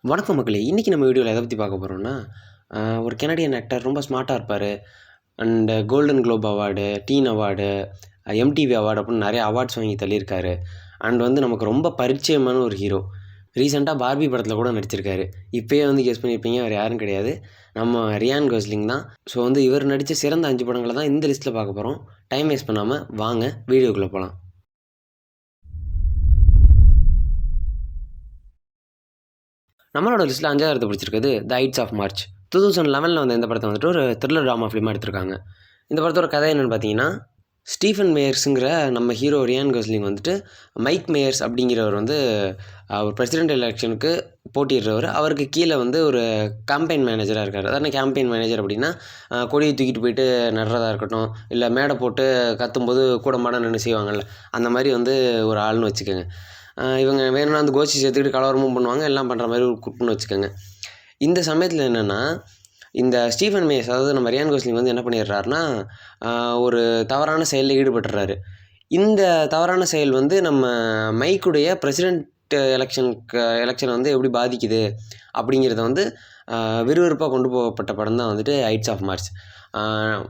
வணக்கம் மக்களே! இன்னைக்கு நம்ம வீடியோல எத பத்தி பார்க்க போறோம்னா, ஒரு கனடியன் ஆக்டர் ரொம்ப ஸ்மார்ட்டா இருப்பாரு. And golden globe award, teen award, MTV award அப்படின்னு நெறைய அவார்ட்ஸ் வாங்கி தள்ளியிருக்காரு. அண்ட் வந்து நமக்கு ரொம்ப பரிச்சயமான ஒரு ஹீரோ. ரீசென்ட்டா பார்பி படத்தில கூட நடிச்சிருக்காரு. இப்பயே வந்து கெஸ் பண்ணியிருப்பீங்க வேறு யாரும் கிடையாது. நம்ம ரியான் கோஸ்லிங் தான். ஸோ வந்து இவர் நடிச்ச சிறந்த 5 படங்கள தான் இந்த லிஸ்ட்ல பார்க்க போறோம். டைம் வேஸ்ட் பண்ணாம வாங்க வீடியோக்குள்ள போலாம். நம்மளோட லிஸ்ட்ல 5வது இடத்த பிடிச்சிருக்குது த ஐட்ஸ் ஆஃப் மார்ச். 2011ல் வந்த இந்த படத்த வந்துட்டு ஒரு த்ரில்லர் ட்ராமா ஃபிலிமா எடுத்திருக்காங்க. இந்த படத்தோட கதை என்னன்னு பார்த்தீங்கன்னா, ஸ்டீஃபன் மேயர்ஸுங்கிற நம்ம ஹீரோ ரியான் கோஸ்லிங் வந்துட்டு, மைக் மேயர்ஸ் அப்படிங்கிறவர் வந்து ஒரு பிரசிடென்ட் எலெக்ஷனுக்கு போட்டியிடுறவர். அவருக்கு கீழ வந்து ஒரு கேம்பெயின் மேனேஜரா இருக்காரு. அதான கேம்பெயின் மேனேஜர் அப்படின்னா, கொடிய தூக்கிட்டு போயிட்டு நடுறதா இருக்கட்டும், இல்ல மேடை போட்டு கத்தும்போது கூட மாட நின்னு செய்வாங்கல்ல, அந்த மாரி வந்து ஒரு ஆள்னு வச்சுக்கங்க. இவங்க வேணும்னா அந்த கோஷ்டி சேர்த்துக்கிட்டு கலவரமும் பண்ணுவாங்க, எல்லாம் பண்ணுற மாதிரி ஒரு குரூப்னு வச்சுக்கோங்க. இந்த சமயத்தில் என்னென்னா, இந்த ஸ்டீஃபன் மேயர்ஸ் அதாவது நம்ம ரியான் கோஸ்லிங் வந்து என்ன பண்ணிடுறாருன்னா, ஒரு தவறான செயலில் ஈடுபட்டுறாரு. இந்த தவறான செயல் வந்து நம்ம மைக்குடைய பிரசிடென்ட் எலெக்ஷனை வந்து எப்படி பாதிக்குது அப்படிங்கிறத வந்து விறுவிறுப்பாக கொண்டு போகப்பட்ட படம் தான் வந்துட்டு ஐட்ஸ் ஆஃப் மார்ச்.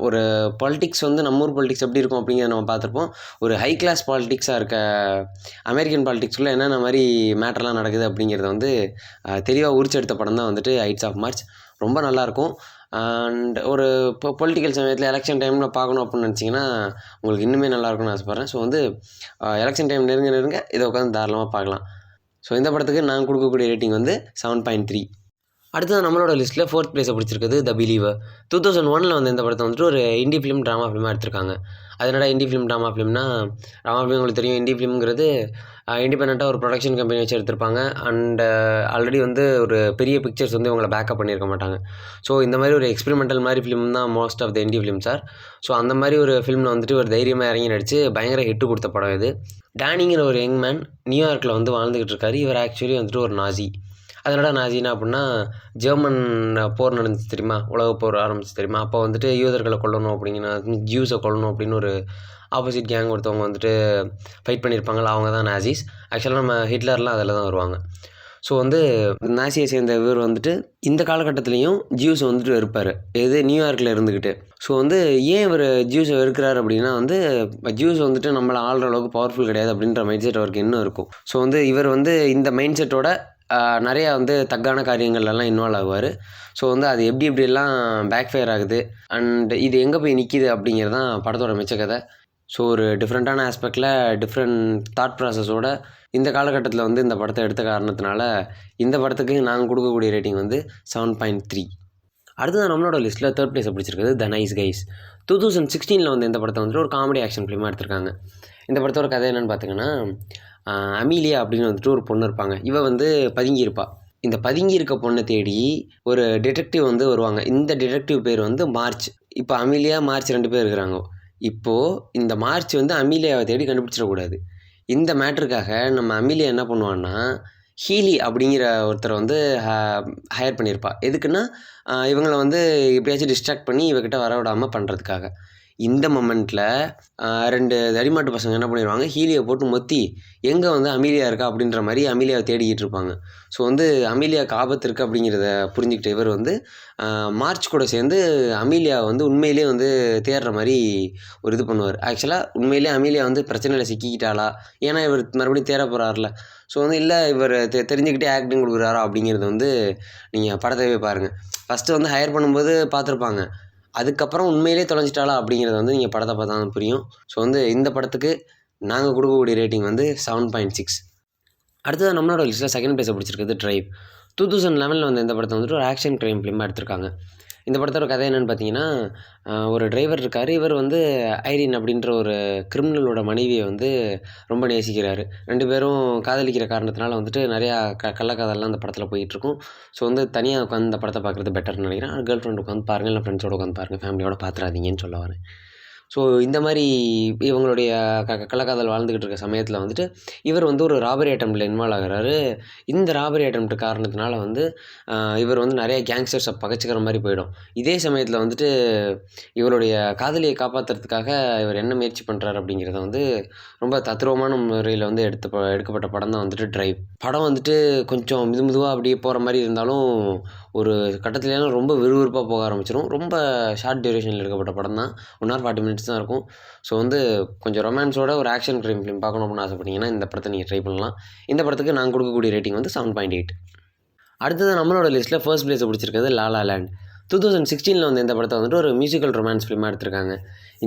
ஒரு பாலிடிக்ஸ் வந்து நம்ம ஊர் பாலிடிக்ஸ் எப்படி இருக்கும் அப்படிங்கிறத நம்ம பார்த்துருப்போம். ஒரு ஹை கிளாஸ் பாலிடிக்ஸாக இருக்க அமெரிக்கன் பாலிடிக்ஸ்குள்ளே என்னென்ன மாதிரி மேட்டர்லாம் நடக்குது அப்படிங்கிறத வந்து தெளிவாக உரிச்செடுத்த படம் தான் வந்துட்டு ஐட்ஸ் ஆஃப் மார்ச். ரொம்ப நல்லாயிருக்கும். அண்ட் ஒரு பொலிட்டிக்கல் சமயத்தில் எலெக்ஷன் டைமில் பார்க்கணும் அப்படின்னு நினச்சிங்கன்னா உங்களுக்கு இன்னுமே நல்லாயிருக்கும்னு ஆசைப்பட்றேன். ஸோ வந்து எலெக்ஷன் டைம் நெருங்க இதை உட்காந்து தாராளமாக பார்க்கலாம். ஸோ இந்த படத்துக்கு நான் கொடுக்கக்கூடிய ரேட்டிங் வந்து 7.3. அடுத்தது நம்மளோட லிஸ்ட்டில் 4th பிளேஸை பிடிச்சிருக்குது த பிலீவர். 2001ல் வந்து இந்த படத்தை வந்துட்டு ஒரு இண்டி ஃபிலிம் ட்ராமா ஃபிலிமாக எடுத்திருக்காங்க. அது என்னடா இண்டி ஃபிலிம் ட்ராமா ஃபிலிம்னா, ட்ராமா ஃபிலிம் உங்களுக்கு தெரியும். இண்டி ஃபிலிம்ங்கிறது இண்டிபெண்டண்ட்டாக ஒரு ப்ரொடக்ஷன் கம்பெனி வச்சு எடுத்திருப்பாங்க. அண்ட் ஆல்ரெடி வந்து ஒரு பெரிய பிக்சர்ஸ் வந்து இவங்களை பேக்கப் பண்ணியிருக்க மாட்டாங்க. ஸோ இந்த மாதிரி ஒரு எக்ஸ்பெரிமெண்டல் மாதிரி ஃபிலிம் தான் most of the indie films are. So அந்த மாதிரி ஒரு ஃபிலிமில் வந்துட்டு ஒரு தைரியமாக இறங்கி நடித்து பயங்கர ஹிட்டு கொடுத்த படம் இது. டேனிங்கிற ஒரு யங் மேன் நியூயார்க்கில் வந்து வாழ்ந்துக்கிட்டு இருக்காரு. இவர் ஆக்சுவலி வந்துட்டு ஒரு நாசி. அதனோட நாசினா அப்படின்னா, ஜெர்மன் போர் நடந்துச்சு தெரியுமா? உலகப் போர் ஆரம்பிச்சு தெரியுமா? அப்போ வந்துட்டு யூதர்களை கொல்லணும் அப்படிங்கிற ஜூஸை கொல்லணும் அப்படின்னு ஒரு ஆப்போசிட் கேங் ஒருத்தவங்க வந்துட்டு ஃபைட் பண்ணியிருப்பாங்கள்ல, அவங்க தான் நாசிஸ். ஆக்சுவலாக நம்ம ஹிட்லர்லாம் அதில் தான் வருவாங்க. ஸோ வந்து நாசியை சேர்ந்த இவர் வந்துட்டு இந்த காலகட்டத்திலையும் ஜூஸை வந்துட்டு வெறுப்பார். நியூயார்க்கில் இருந்துக்கிட்டு. ஸோ வந்து ஏன் இவர் ஜூஸை வெறுக்கிறார் அப்படின்னா வந்து, ஜூஸ் வந்துட்டு நம்மளை ஆள்ற அளவுக்கு பவர்ஃபுல் கிடையாது அப்படின்ற மைண்ட் செட் அவருக்கு இன்னும் இருக்கும். ஸோ வந்து இவர் வந்து இந்த மைண்ட் செட்டோட நிறையா வந்து தக்கான காரியங்கள்லாம் இன்வால்வ் ஆகுவார். ஸோ வந்து அது எப்படிலாம் பேக் ஃபயர் ஆகுது அண்ட் இது எங்கே போய் நிற்கிது அப்படிங்கிறது தான் படத்தோட மிச்ச கதை. ஸோ ஒரு டிஃப்ரெண்ட்டான ஆஸ்பெக்டில் டிஃப்ரெண்ட் தாட் ப்ராசஸோட இந்த காலகட்டத்தில் வந்து இந்த படத்தை எடுத்த காரணத்தினால இந்த படத்துக்கு நாங்கள் கொடுக்கக்கூடிய ரேட்டிங் வந்து 7.3. அடுத்தது நம்மளோட லிஸ்ட்டில் 3rd பிளேஸை பிடிச்சிருக்குது த நைஸ் கைஸ். 2016ல் வந்து இந்த படத்தை வந்துட்டு ஒரு காமெடி ஆக்ஷன் ஃபிலிமாக எடுத்திருக்காங்க. இந்த படத்தோட கதை என்னென்னு பார்த்தீங்கன்னா, அமீலியா அப்படின்னு வந்துட்டு ஒரு பொண்ணு இருப்பாங்க. இவ வந்து பதுங்கியிருப்பா. இந்த பதுங்கி இருக்க பொண்ணை தேடி ஒரு டிடெக்டிவ் வந்து வருவாங்க. இந்த டிடெக்டிவ் பேர் வந்து மார்ச். இப்போ அமீலியா, மார்ச் 2 பேர் இருக்கிறாங்க. இப்போது இந்த மார்ச் வந்து அமீலியாவை தேடி கண்டுபிடிச்சிடக்கூடாது. இந்த மேட்டருக்காக நம்ம அமீலியா என்ன பண்ணுவான்னா, ஹீலி அப்படிங்கிற ஒருத்தரை வந்து ஹையர் பண்ணியிருப்பா. எதுக்குன்னா, இவங்கள வந்து எப்படியாச்சும் டிஸ்ட்ராக்ட் பண்ணி இவகிட்ட வர விடாமல் பண்ணுறதுக்காக. இந்த மொமெண்ட்டில் 2 தடிமாட்டு பசங்க என்ன பண்ணிடுவாங்க, ஹீலியை போட்டு மொத்தி எங்கே வந்து அமீலியா இருக்கா அப்படின்ற மாதிரி அமீலியாவை தேடிக்கிட்டு இருப்பாங்க. ஸோ வந்து அமீலியாவுக்கு ஆபத்து இருக்குது அப்படிங்கிறத புரிஞ்சுக்கிட்ட இவர் வந்து மார்ச் கூட சேர்ந்து அமீலியாவை வந்து உண்மையிலே வந்து தேடுற மாதிரி ஒரு இது பண்ணுவார். ஆக்சுவலாக உண்மையிலே அமீலியா வந்து பிரச்சனையில் சிக்கிக்கிட்டாளா, ஏன்னா இவர் மறுபடியும் தேட போகிறார்ல. ஸோ வந்து இல்லை இவர் தெரிஞ்சுக்கிட்டே ஆக்டிங் கொடுக்குறாரா அப்படிங்கிறது வந்து நீங்கள் படத்தையே பாருங்கள். ஃபஸ்ட்டு வந்து ஹையர் பண்ணும்போது பார்த்துருப்பாங்க. அதுக்கப்புறம் உண்மையிலே தொலைஞ்சிட்டாளா அப்படிங்கிறது வந்து நீங்கள் படத்தை பார்த்தா தான் புரியும். ஸோ வந்து இந்த படத்துக்கு நாங்கள் கொடுக்கக்கூடிய ரேட்டிங் வந்து 7.6. அடுத்தது நம்மளோட லிஸ்ட்டில் 2nd பிளேஸை பிடிச்சிருக்குது ட்ரைவ். 2011ல் வந்து இந்த படத்தை வந்துட்டு ஒரு ஆக்ஷன் க்ரைம் ஃபிலிமாக எடுத்திருக்காங்க. இந்த படத்தோட கதை என்னென்னு பார்த்தீங்கன்னா, ஒரு டிரைவர் இருக்கார். இவர் வந்து ஐரின் அப்படின்ற ஒரு கிரிமினலோட மனைவியை வந்து ரொம்ப நேசிக்கிறாரு. 2 பேரும் காதலிக்கிற காரணத்தினால வந்துட்டு நிறையா கள்ளக்காதல்லாம் இந்த படத்தில் போயிட்டுருக்கும். ஸோ வந்து தனியாக உட்காந்து இந்த படத்தை பார்க்குறது பெட்டர்னு நினைக்கிறேன். கேர்ள் ஃப்ரெண்ட் உட்காந்து பாருங்கள், இல்லை ஃப்ரெண்ட்ஸோடு உட்காந்து பாருங்கள், ஃபேமிலியோட பார்த்துறாதீங்கன்னு சொல்ல வரேன். ஸோ இந்த மாதிரி இவங்களுடைய கள்ளக்காதல் வாழ்ந்துக்கிட்டு இருக்க சமயத்தில் வந்துட்டு இவர் வந்து ஒரு ராபரி அட்டெம்ப்டில் இன்வால்வ் ஆகுறாரு. இந்த ராபரி அட்டெம்ப்ட் காரணத்தினால வந்து இவர் வந்து நிறைய கேங்ஸ்டர்ஸை பகைச்சிக்கிற மாதிரி போயிடும். இதே சமயத்தில் வந்துட்டு இவருடைய காதலியை காப்பாற்றுறதுக்காக இவர் என்ன முயற்சி பண்ணுறாரு அப்படிங்கிறத வந்து ரொம்ப தத்ரூபமான முறையில் வந்து எடுக்கப்பட்ட படம் தான் வந்துட்டு டிரைவ். படம் வந்துட்டு கொஞ்சம் மெதுவாக அப்படியே போகிற மாதிரி இருந்தாலும் ஒரு கட்டத்துலலாம் ரொம்ப விறுவிறுப்பாக போக ஆரம்பிச்சிடும். ரொம்ப ஷார்ட் டியூரேஷனில் எடுக்கப்பட்ட படம் தான். 1 hour 40 minutes தான் இருக்கும். ஸோ வந்து கொஞ்சம் ரொமான்ஸோட ஒரு ஆக்ஷன் க்ரைம் ஃபிலிம் பார்க்கணும் அப்படின்னு ஆசைப்பட்டீங்கன்னா இந்த படத்தை நீங்கள் ட்ரை பண்ணலாம். இந்த படத்துக்கு நான் கொடுக்கக்கூடிய ரேட்டிங் வந்து 7.8. அடுத்தது நம்மளோட லிஸ்ட்டில் ஃபர்ஸ்ட் பிளேஸை பிடிச்சிருக்கிறது லா லா லேண்ட். 2016 வந்து இந்த படத்தை வந்துட்டு ஒரு மியூசிக்கல் ரொமான்ஸ் ஃபிலிமாக எடுத்திருக்காங்க.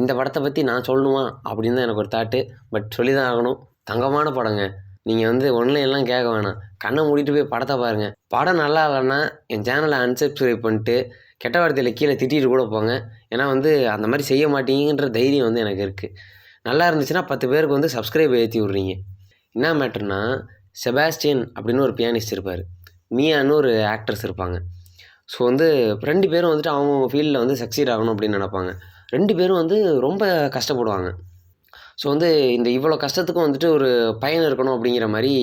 இந்த படத்தை பற்றி நான் சொல்லணுமா அப்படின்னு தான் எனக்கு ஒரு தாட்டு. பட் சொல்லி தான் ஆகணும். தங்கமான படங்க. நீங்கள் வந்து ஒன்லைன்லாம் கேட்க வேணாம். கண்ணை மூடிட்டு போய் படத்தை பாருங்கள். படம் நல்லா இல்லைன்னா என் சேனலை அன்சப்ஸ்கிரைப் பண்ணிட்டு கெட்ட வார்த்தையில் கீழே திட்டிட்டு கூட போங்க. ஏன்னா வந்து அந்த மாதிரி செய்ய மாட்டீங்கன்ற தைரியம் வந்து எனக்கு இருக்குது. நல்லா இருந்துச்சுன்னா 10 பேருக்கு வந்து சப்ஸ்கிரைப் ஏற்றி விட்றீங்க. என்ன மேட்டர்னா, செபாஸ்டியன் அப்படின்னு ஒரு பியானிஸ்ட் இருப்பார். மியான்னு ஒரு ஆக்ட்ரஸ் இருப்பாங்க. ஸோ வந்து 2 பேரும் வந்துட்டு அவங்கவுங்க ஃபீல்டில் வந்து சக்சீட் ஆகணும் அப்படின்னு நினைப்பாங்க. 2 பேரும் வந்து ரொம்ப கஷ்டப்படுவாங்க. ஸோ வந்து இந்த இவ்வளோ கஷ்டத்துக்கும் வந்துட்டு ஒரு பயன் இருக்கணும் அப்படிங்கிற மாதிரி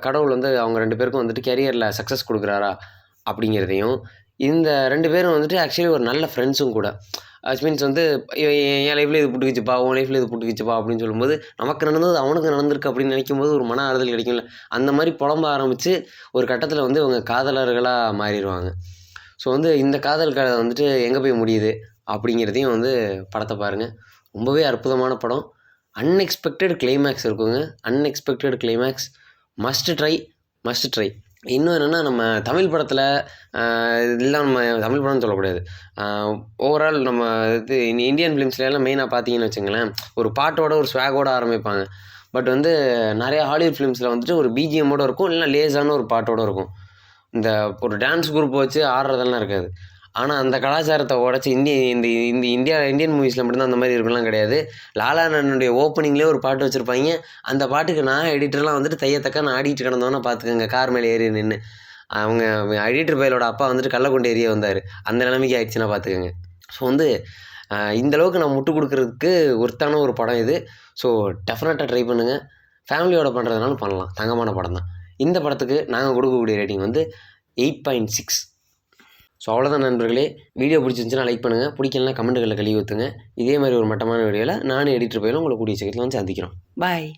கடவுள் வந்து அவங்க 2 பேருக்கும் வந்துட்டு கெரியரில் சக்ஸஸ் கொடுக்குறாரா அப்படிங்கிறதையும், இந்த 2 பேரும் வந்துட்டு ஆக்சுவலி ஒரு நல்ல ஃப்ரெண்ட்ஸும் கூட. மீன்ஸ் வந்து என் லைஃப்பில் இது புட்டுக்கிச்சுப்பா, உன் லைஃப்பில் இது புட்டுக்கிச்சுப்பா அப்படின்னு சொல்லும்போது, நமக்கு நடந்தது அவனுக்கு நடந்திருக்கு அப்படின்னு நினைக்கும்போது ஒரு மன ஆறுதல் கிடைக்கும்ல. அந்த மாதிரி புலம்ப ஆரம்பித்து ஒரு கட்டத்தில் வந்து இவங்க காதலர்களாக மாறிடுவாங்க. ஸோ வந்து இந்த காதல் கதை வந்துட்டு எங்கே போய் முடியுது அப்படிங்கிறதையும் வந்து படத்தை பாருங்கள். ரொம்பவே அற்புதமான படம். அன்எக்ஸ்பெக்டட் கிளைமேக்ஸ் இருக்குங்க. Unexpected climax. Must try. இன்னும் என்னென்னா, நம்ம தமிழ் படத்தில் இதெல்லாம் நம்ம தமிழ் படம்னு சொல்லக்கூடாது. ஓவரால் நம்ம இது இந்தியன் ஃபிலிம்ஸ்லாம் மெயினாக பார்த்தீங்கன்னு வச்சுங்களேன், ஒரு பாட்டோட ஒரு ஸ்வாகோட ஆரம்பிப்பாங்க. பட் வந்து நிறைய ஹாலிவுட் ஃபிலிம்ஸில் வந்துட்டு ஒரு பிஜிஎம்மோட இருக்கும், இல்லைனா லேஸான ஒரு பாட்டோட இருக்கும். இந்த ஒரு டான்ஸ் குரூப் வச்சு ஆடுறதெல்லாம் இருக்காது. ஆனால் அந்த கலாச்சாரத்தை உடச்சி இந்தியன் மூவிஸில் மட்டும்தான் அந்த மாதிரி இருக்குலாம் கிடையாது. லாலா அண்ணனுடைய ஓப்பனிங்லேயே ஒரு பாட்டு வச்சுருப்பாங்க. அந்த பாட்டுக்கு நான் எடிட்டர்லாம் வந்துட்டு தையத்தக்க ஆடிட்டு கிடந்தோன்னா பார்த்துக்கோங்க, கார் மேலே ஏறி நின்று. அவங்க எடிட்டர் பையலோட அப்பா வந்துட்டு கள்ளக்கொண்டு ஏறியே வந்தார். அந்த நிலைமைக்கு ஆயிடுச்சுன்னா பார்த்துக்கோங்க. ஸோ வந்து இந்தளவுக்கு நான் முட்டு கொடுக்குறதுக்கு ஒர்த்தான ஒரு படம் இது. ஸோ டெஃபினட்டாக ட்ரை பண்ணுங்கள். ஃபேமிலியோட பண்ணுறதுனாலும் பண்ணலாம். தங்கமான படம் தான். இந்த படத்துக்கு நாங்கள் கொடுக்கக்கூடிய ரேட்டிங் வந்து 8.6. ஸோ அவ்வளோதான் நண்பர்களே. வீடியோ பிடிச்சிருந்துச்சுன்னா லைக் பண்ணுங்கள். பிடிக்கலனா கமெண்ட்டுகளில் கழுவி ஊற்றுங்க. இதே மாதிரி ஒரு மட்டமான வீடியோவில் நானும் எடிட்டர் பையலும் உங்களை கூடிய சீக்கிரத்தில் வந்து சந்திக்கிறோம். பாய்.